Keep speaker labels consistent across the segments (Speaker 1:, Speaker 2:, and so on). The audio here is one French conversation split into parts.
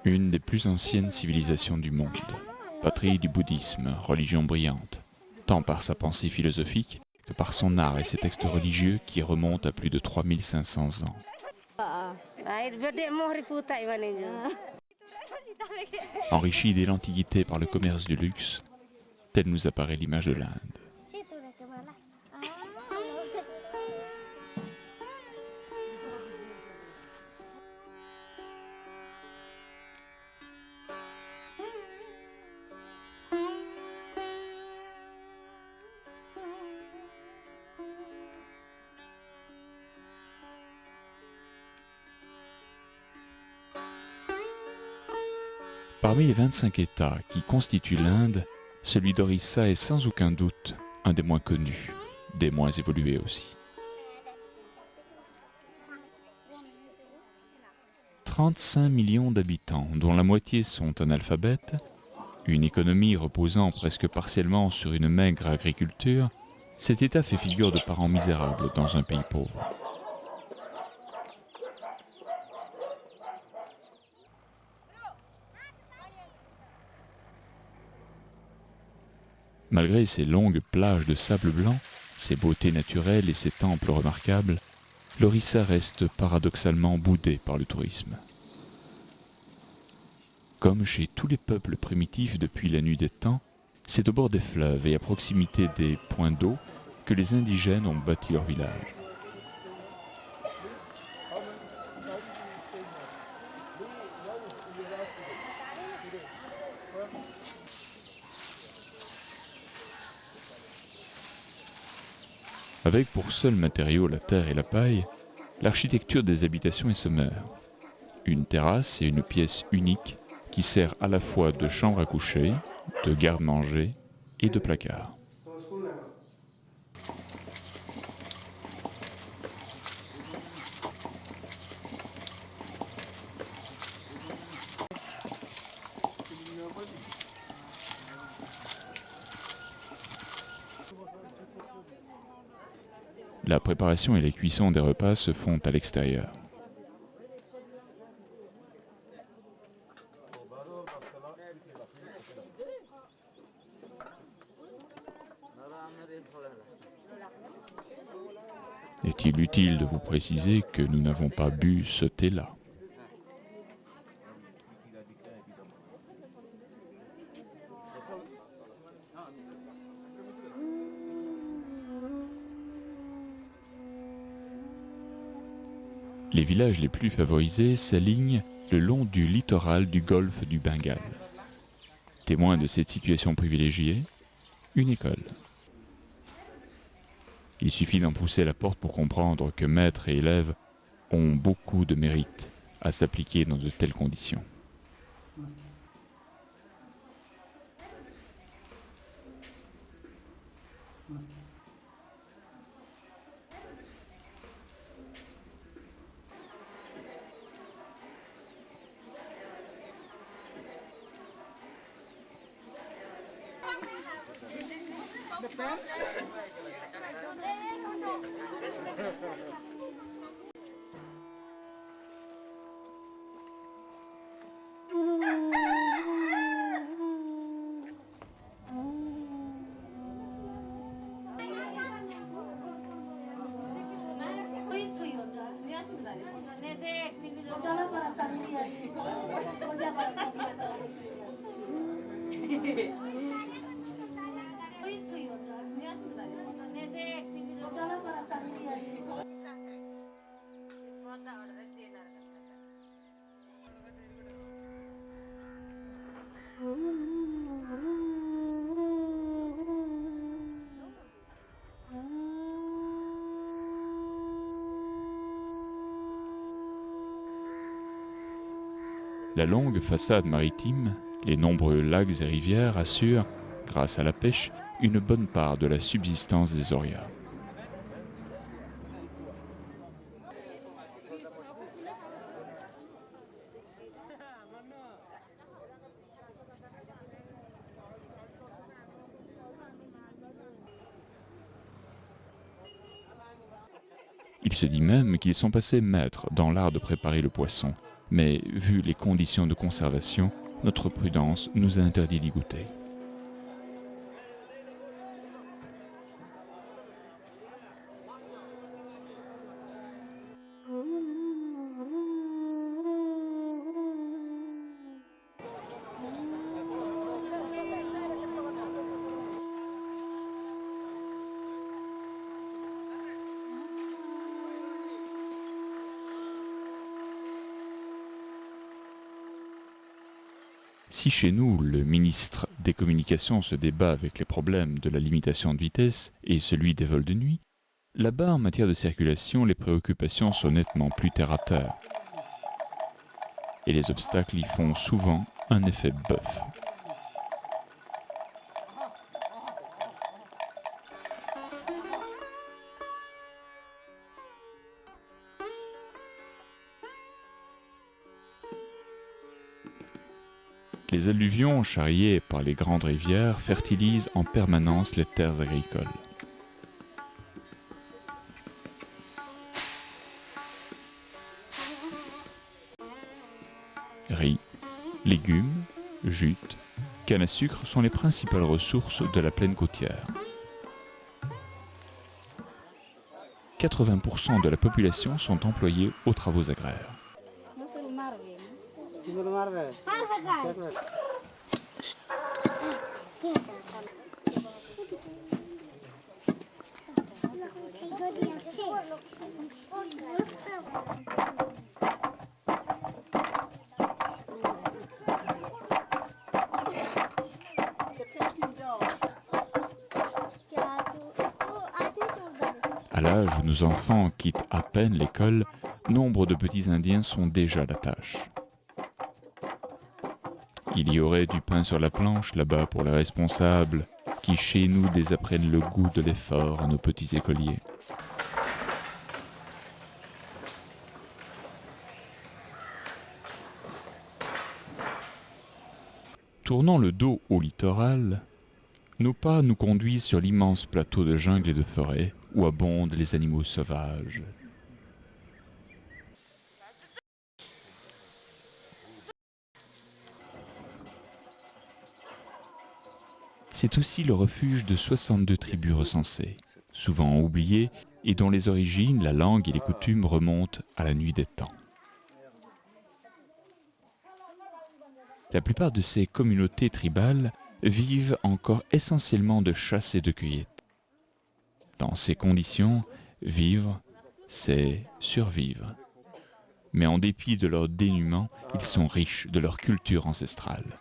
Speaker 1: Une des plus anciennes civilisations du monde, patrie du bouddhisme, religion brillante, tant par sa pensée philosophique que par son art et ses textes religieux qui remontent à plus de 3500 ans. Enrichie dès l'Antiquité par le commerce du luxe, telle nous apparaît l'image de l'Inde. Parmi les 25 États qui constituent l'Inde, celui d'Orissa est sans aucun doute un des moins connus, des moins évolués aussi. 35 millions d'habitants, dont la moitié sont analphabètes, une économie reposant presque partiellement sur une maigre agriculture, cet État fait figure de parent misérable dans un pays pauvre. Malgré ses longues plages de sable blanc, ses beautés naturelles et ses temples remarquables, l'Orissa reste paradoxalement boudé par le tourisme. Comme chez tous les peuples primitifs depuis la nuit des temps, c'est au bord des fleuves et à proximité des points d'eau que les indigènes ont bâti leur village. Avec pour seul matériau la terre et la paille, l'architecture des habitations est sommaire. Une terrasse et une pièce unique qui sert à la fois de chambre à coucher, de garde-manger et de placard. La préparation et la cuisson des repas se font à l'extérieur. Est-il utile de vous préciser que nous n'avons pas bu ce thé-là? Les villages les plus favorisés s'alignent le long du littoral du golfe du Bengale. Témoin de cette situation privilégiée, une école. Il suffit d'en pousser la porte pour comprendre que maîtres et élèves ont beaucoup de mérite à s'appliquer dans de telles conditions. La longue façade maritime, les nombreux lacs et rivières assurent, grâce à la pêche, une bonne part de la subsistance des Orias. Il se dit même qu'ils sont passés maîtres dans l'art de préparer le poisson, mais vu les conditions de conservation, notre prudence nous a interdit d'y goûter. Si chez nous, le ministre des Communications se débat avec les problèmes de la limitation de vitesse et celui des vols de nuit, là-bas, en matière de circulation, les préoccupations sont nettement plus terre à terre. Et les obstacles y font souvent un effet bœuf. Les alluvions charriées par les grandes rivières fertilisent en permanence les terres agricoles. Riz, légumes, jute, canne à sucre sont les principales ressources de la plaine côtière. 80% de la population sont employés aux travaux agraires. À l'âge où nos enfants quittent à peine l'école, nombre de petits Indiens sont déjà à la tâche. Il y aurait du pain sur la planche là-bas pour les responsables qui chez nous désapprennent le goût de l'effort à nos petits écoliers. Tournant le dos au littoral, nos pas nous conduisent sur l'immense plateau de jungle et de forêt où abondent les animaux sauvages. C'est aussi le refuge de 62 tribus recensées, souvent oubliées et dont les origines, la langue et les coutumes remontent à la nuit des temps. La plupart de ces communautés tribales vivent encore essentiellement de chasse et de cueillette. Dans ces conditions, vivre, c'est survivre. Mais en dépit de leur dénuement, ils sont riches de leur culture ancestrale.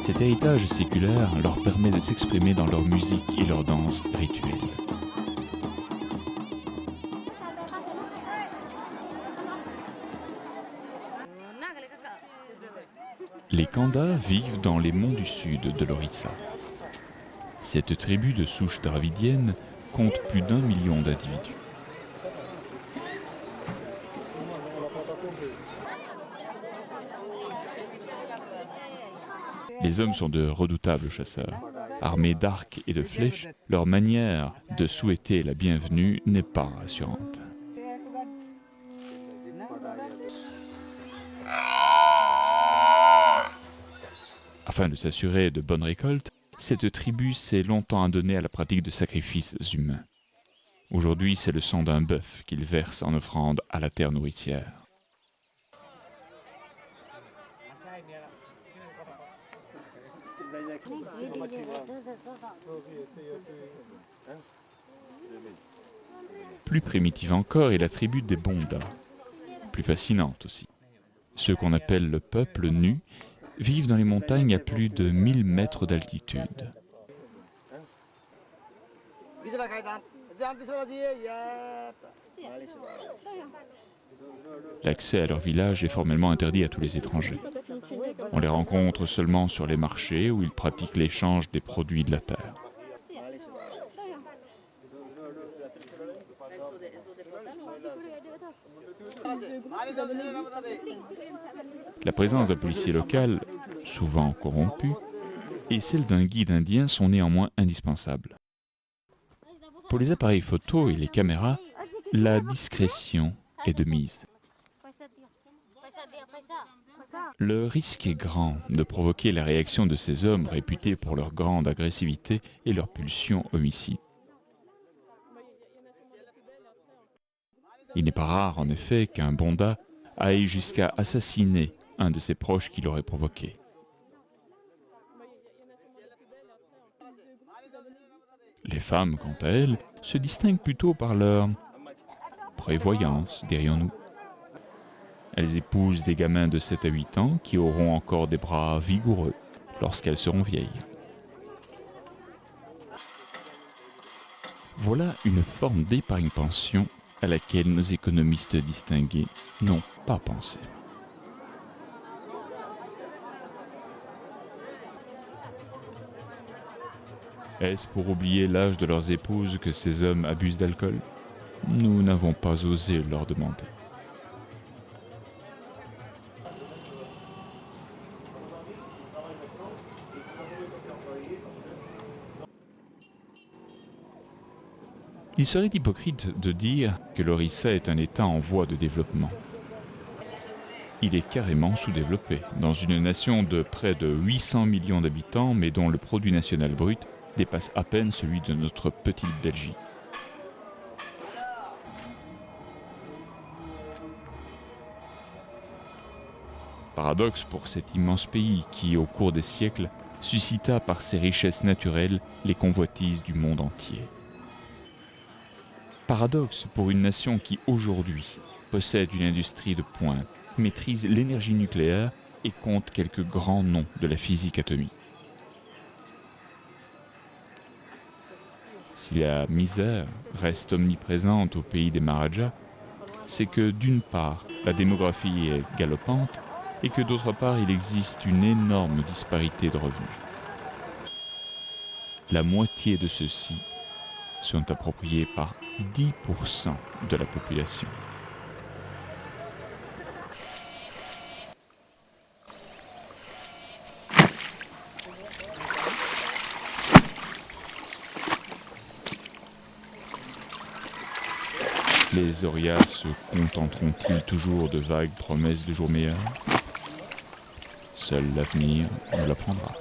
Speaker 1: Cet héritage séculaire leur permet de s'exprimer dans leur musique et leurs danses rituelles. Les Kandas vivent dans les monts du sud de l'Orissa. Cette tribu de souche dravidienne compte plus d'1 million d'individus. Les hommes sont de redoutables chasseurs. Armés d'arcs et de flèches, leur manière de souhaiter la bienvenue n'est pas rassurante. Afin de s'assurer de bonnes récoltes, cette tribu s'est longtemps adonnée à la pratique de sacrifices humains. Aujourd'hui, c'est le sang d'un bœuf qu'ils versent en offrande à la terre nourricière. Plus primitive encore est la tribu des Bonda, plus fascinante aussi. Ceux qu'on appelle le peuple nu vivent dans les montagnes à plus de 1000 mètres d'altitude. L'accès à leur village est formellement interdit à tous les étrangers. On les rencontre seulement sur les marchés où ils pratiquent l'échange des produits de la terre. La présence d'un policier local, souvent corrompu, et celle d'un guide indien sont néanmoins indispensables. Pour les appareils photo et les caméras, la discrétion est de mise. Le risque est grand de provoquer la réaction de ces hommes réputés pour leur grande agressivité et leur pulsion homicide. Il n'est pas rare en effet qu'un bonda aille jusqu'à assassiner un de ses proches qui l'aurait provoqué. Les femmes, quant à elles, se distinguent plutôt par leur prévoyance, dirions-nous. Elles épousent des gamins de 7 à 8 ans qui auront encore des bras vigoureux lorsqu'elles seront vieilles. Voilà une forme d'épargne-pension à laquelle nos économistes distingués n'ont pas pensé. Est-ce pour oublier l'âge de leurs épouses que ces hommes abusent d'alcool? Nous n'avons pas osé leur demander. Il serait hypocrite de dire que l'Orissa est un État en voie de développement. Il est carrément sous-développé, dans une nation de près de 800 millions d'habitants, mais dont le produit national brut dépasse à peine celui de notre petite Belgique. Paradoxe pour cet immense pays qui, au cours des siècles, suscita par ses richesses naturelles les convoitises du monde entier. Paradoxe pour une nation qui, aujourd'hui, possède une industrie de pointe, maîtrise l'énergie nucléaire et compte quelques grands noms de la physique atomique. Si la misère reste omniprésente au pays des Maharajas, c'est que d'une part, la démographie est galopante et que d'autre part, il existe une énorme disparité de revenus. La moitié de ceux-ci sont appropriés par 10% de la population. Les Orias se contenteront-ils toujours de vagues promesses de jours meilleurs? Seul l'avenir nous l'apprendra.